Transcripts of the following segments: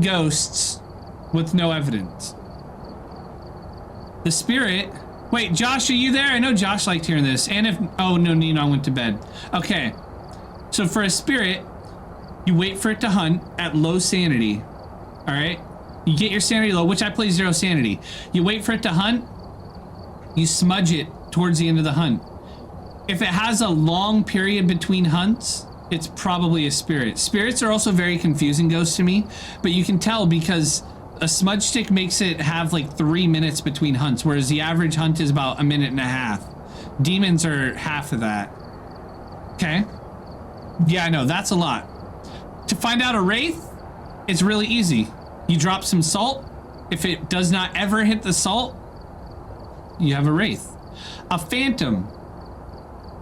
ghosts with no evidence. The spirit... Wait, Josh, are you there? I know Josh liked hearing this. And if... Oh, no, Nina went to bed. Okay. So for a spirit, you wait for it to hunt at low sanity. All right? You get your sanity low, which I play 0 sanity. You wait for it to hunt. You smudge it towards the end of the hunt. If it has a long period between hunts, it's probably a spirit. Spirits are also very confusing ghosts to me, but you can tell because a smudge stick makes it have like 3 minutes between hunts, whereas the average hunt is about 1.5 minutes. Demons are half of that. Okay. Yeah, I know, that's a lot. To find out a Wraith, it's really easy. You drop some salt. If it does not ever hit the salt, you have a Wraith. A Phantom.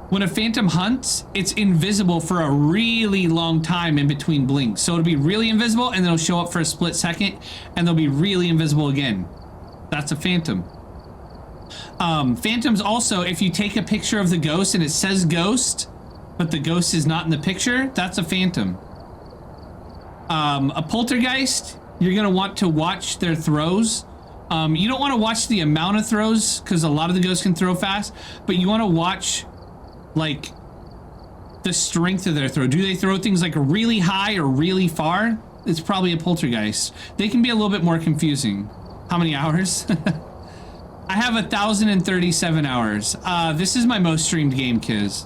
When a Phantom hunts, it's invisible for a really long time in between blinks. So it'll be really invisible and then it'll show up for a split second and they'll be really invisible again. That's a Phantom. Phantoms also, if you take a picture of the ghost and it says ghost, but the ghost is not in the picture, that's a Phantom. A Poltergeist, you're gonna want to watch their throws. You don't want to watch the amount of throws because a lot of the ghosts can throw fast, but you want to watch like the strength of their throw. Do they throw things like really high or really far? It's probably a Poltergeist. They can be a little bit more confusing. How many hours? I have 1,037 hours. This is my most streamed game, Kiz.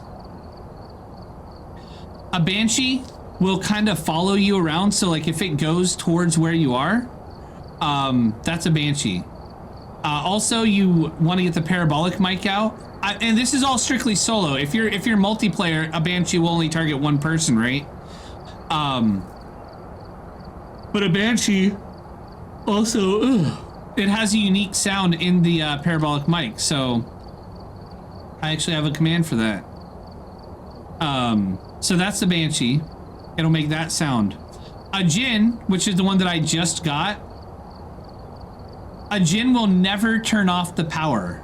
A Banshee will kind of follow you around. So like if it goes towards where you are, that's a Banshee. Also, you want to get the parabolic mic out. And this is all strictly solo. If you're multiplayer, a Banshee will only target one person, right? But a Banshee also, it has a unique sound in the parabolic mic. So I actually have a command for that. So that's the Banshee. It'll make that sound. A Jinn, which is the one that I just got. A Jinn will never turn off the power.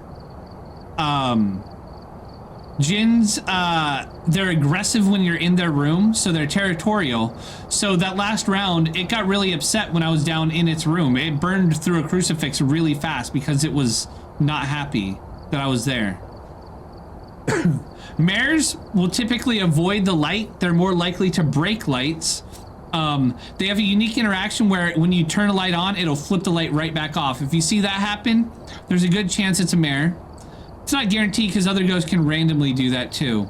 Jinns, they're aggressive when you're in their room, so they're territorial. So that last round, it got really upset when I was down in its room. It burned through a crucifix really fast because it was not happy that I was there. Mares will typically avoid the light. They're more likely to break lights. They have a unique interaction where when you turn a light on, it'll flip the light right back off. If you see that happen, there's a good chance it's a mare. It's not guaranteed because other ghosts can randomly do that too.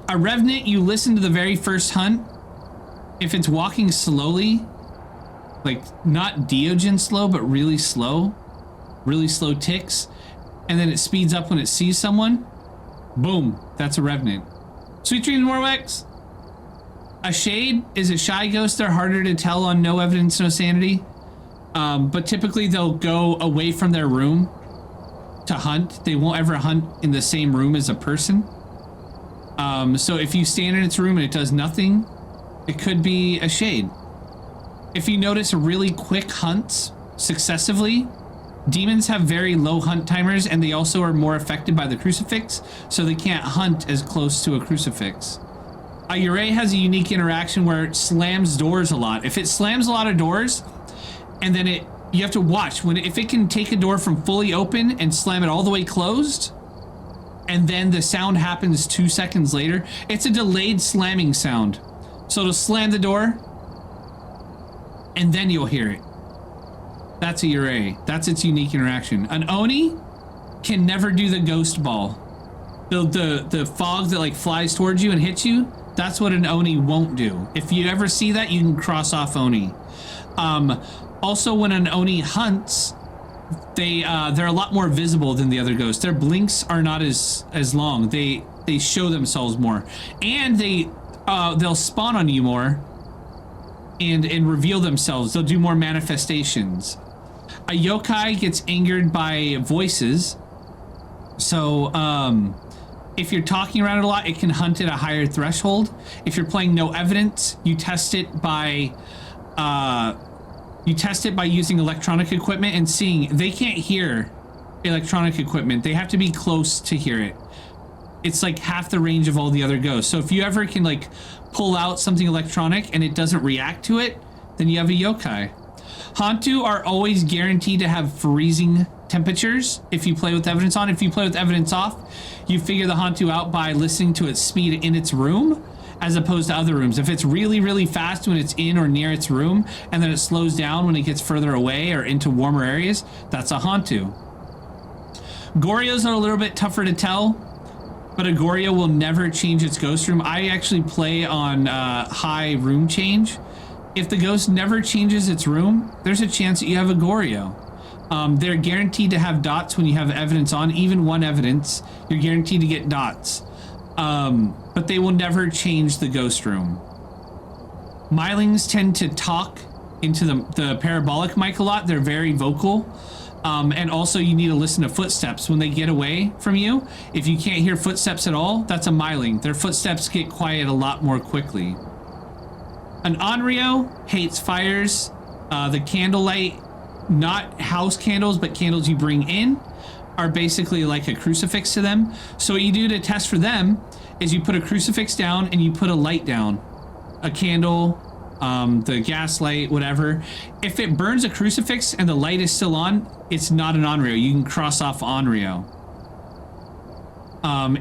A Revenant, you listen to the very first hunt. If it's walking slowly, like not Deogen slow, but really slow ticks, and then it speeds up when it sees someone, boom, that's a Revenant. Sweet dreams, Morwex. A Shade is a shy ghost. They're harder to tell on no evidence, no sanity. But typically they'll go away from their room to hunt. They won't ever hunt in the same room as a person. So if you stand in its room and it does nothing, it could be a Shade. If you notice really quick hunts successively, demons have very low hunt timers and they also are more affected by the crucifix, so they can't hunt as close to a crucifix. A Yurei has a unique interaction where it slams doors a lot. If it slams a lot of doors and then you have to watch if it can take a door from fully open and slam it all the way closed and then the sound happens 2 seconds later, it's a delayed slamming sound. So it'll slam the door and then you'll hear it. That's a Yurei. That's its unique interaction. An Oni can never do the ghost ball. The fog that like flies towards you and hits you, that's what an Oni won't do. If you ever see that, you can cross off Oni. Also, when an Oni hunts, they're a lot more visible than the other ghosts. Their blinks are not as long. They show themselves more, and they'll spawn on you more and reveal themselves. They'll do more manifestations. A Yokai gets angered by voices. So if you're talking around it a lot, it can hunt at a higher threshold. If you're playing no evidence, you test it by using electronic equipment and seeing. They can't hear electronic equipment. They have to be close to hear it. It's like half the range of all the other ghosts. So if you ever can like pull out something electronic and it doesn't react to it, then you have a yokai. Hantu are always guaranteed to have freezing temperatures if you play with evidence on. If you play with evidence off, you figure the Hantu out by listening to its speed in its room as opposed to other rooms. If it's really, really fast when it's in or near its room, and then it slows down when it gets further away or into warmer areas, that's a Hantu. Goryos are a little bit tougher to tell, but a Goryo will never change its ghost room. I actually play on high room change. If the ghost never changes its room, there's a chance that you have a Goryo. They're guaranteed to have dots when you have evidence on, even one evidence, you're guaranteed to get dots. But they will never change the ghost room. Mylings tend to talk into the parabolic mic a lot. They're very vocal. And also you need to listen to footsteps when they get away from you. If you can't hear footsteps at all, that's a Myling. Their footsteps get quiet a lot more quickly. An Onryo hates fires. The candlelight, not house candles, but candles you bring in, are basically like a crucifix to them. So what you do to test for them is you put a crucifix down and you put a light down, a candle, the gas light, whatever. If it burns a crucifix and the light is still on, it's not an Onryo. You can cross off Onryo.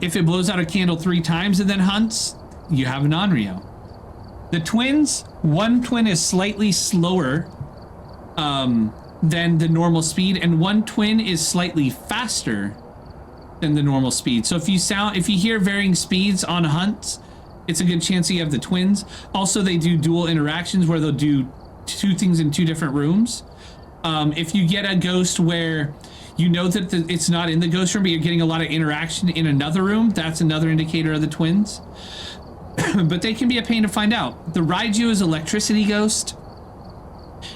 If it blows out a candle 3 times and then hunts, you have an Onryo. The twins, one twin is slightly slower than the normal speed, and one twin is slightly faster than the normal speed. So if you hear varying speeds on hunts, it's a good chance that you have the twins. Also, they do dual interactions where they'll do 2 things in 2 different rooms. If you get a ghost where you know that it's not in the ghost room, but you're getting a lot of interaction in another room, that's another indicator of the twins. But they can be a pain to find out. The Raiju is electricity ghost.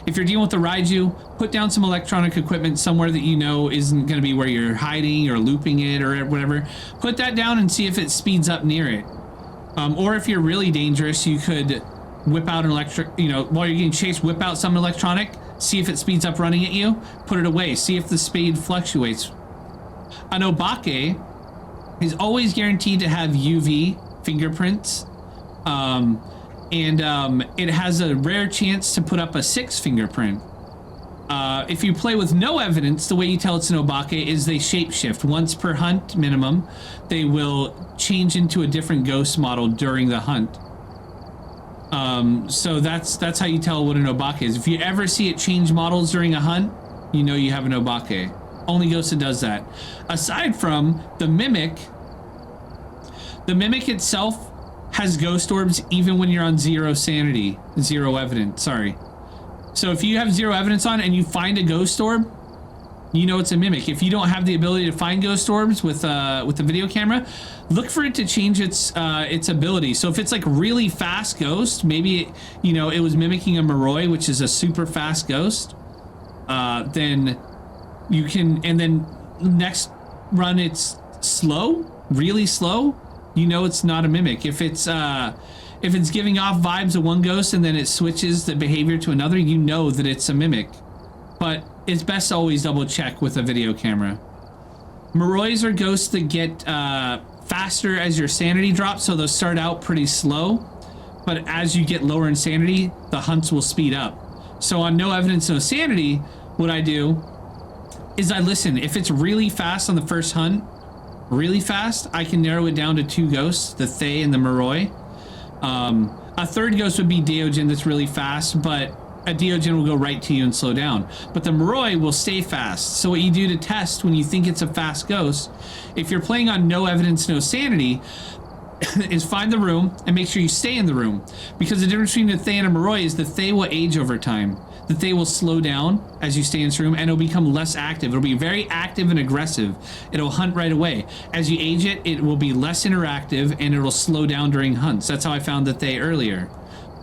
If you're dealing with the Raiju, put down some electronic equipment somewhere that you know isn't going to be where you're hiding or looping it or whatever. Put that down and see if it speeds up near it. Or if you're really dangerous, you could whip out an electric, while you're getting chased, whip out some electronic, see if it speeds up running at you, put it away, see if the speed fluctuates. An Obake is always guaranteed to have UV fingerprints. It has a rare chance to put up a 6 fingerprint. If you play with no evidence, the way you tell it's an Obake is they shapeshift. Once per hunt minimum, they will change into a different ghost model during the hunt. So that's how you tell what an Obake is. If you ever see it change models during a hunt, you know you have an Obake. Only ghost that does that. Aside from the Mimic itself has ghost orbs even when you're on 0 sanity, 0 evidence, sorry. So if you have 0 evidence on and you find a ghost orb, you know it's a Mimic. If you don't have the ability to find ghost orbs with the video camera, look for it to change its ability. So if it's like really fast ghost, maybe it was mimicking a Moroi, which is a super fast ghost, then you can, and then next run it's slow, really slow, it's not a Mimic. If it's giving off vibes of one ghost and then it switches the behavior to another, you know that it's a Mimic. But it's best to always double check with a video camera. Morois are ghosts that get faster as your sanity drops, so they'll start out pretty slow, but as you get lower in sanity, the hunts will speed up. So on no evidence, no sanity, what I do is I listen. If it's really fast on the first hunt, really fast, I can narrow it down to 2 ghosts, the Thaye and the Moroi. A third ghost would be Deogen that's really fast, but a Deogen will go right to you and slow down. But the Moroi will stay fast. So what you do to test when you think it's a fast ghost, if you're playing on no evidence, no sanity, is find the room and make sure you stay in the room. Because the difference between the Thaye and a Moroi is the Thaye will age over time. The Thaye will slow down as you stay in this room, and it'll become less active. It'll be very active and aggressive. It'll hunt right away. As you age it, it will be less interactive, and it'll slow down during hunts. That's how I found the Thaye earlier.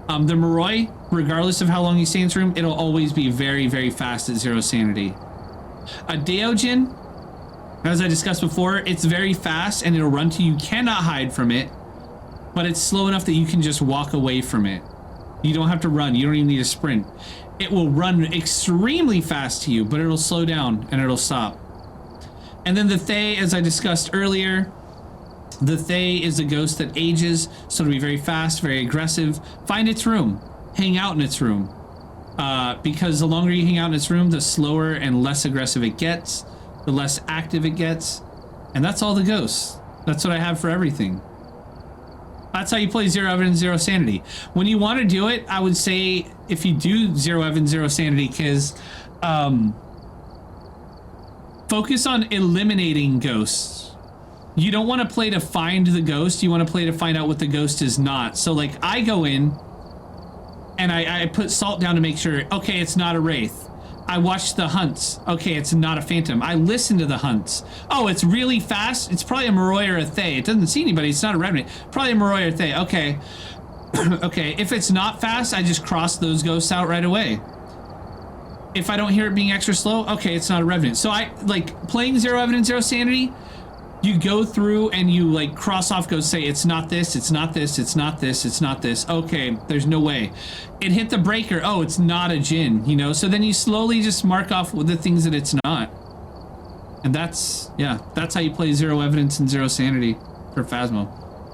The Moroi, regardless of how long you stay in this room, it'll always be very, very fast at 0 sanity. A Deogen, as I discussed before, it's very fast, and it'll run to you. You cannot hide from it, but it's slow enough that you can just walk away from it. You don't have to run. You don't even need to sprint. It will run extremely fast to you, but it'll slow down and it'll stop. And then the Thaye, as I discussed earlier, the Thaye is a ghost that ages, so it'll be very fast, very aggressive. Find its room. Hang out in its room. because the longer you hang out in this room, the slower and less aggressive it gets, the less active it gets, and that's all the ghosts. That's what I have for everything. That's how you play Zero Evidence, Zero Sanity. When you want to do it, I would say if you do Zero Evidence, Zero Sanity, because focus on eliminating ghosts. You don't want to play to find the ghost. You want to play to find out what the ghost is not. So like I go in and I put salt down to make sure, okay, it's not a Wraith. I watch the hunts. Okay, it's not a phantom. I listen to the hunts. Oh, it's really fast. It's probably a Moroi or a Thaye. It doesn't see anybody. It's not a Revenant. Probably a Moroi or a Thaye. Okay. Okay, if it's not fast, I just cross those ghosts out right away. If I don't hear it being extra slow, okay, it's not a Revenant. So I, like, playing Zero Evidence, Zero Sanity, you go through and you, like, cross off ghosts, say, it's not this, it's not this, it's not this, it's not this. Okay, there's no way. It hit the breaker. Oh, it's not a Jinn, you know? So then you slowly just mark off the things that it's not. And that's, yeah, that's how you play Zero Evidence and Zero Sanity for Phasmo.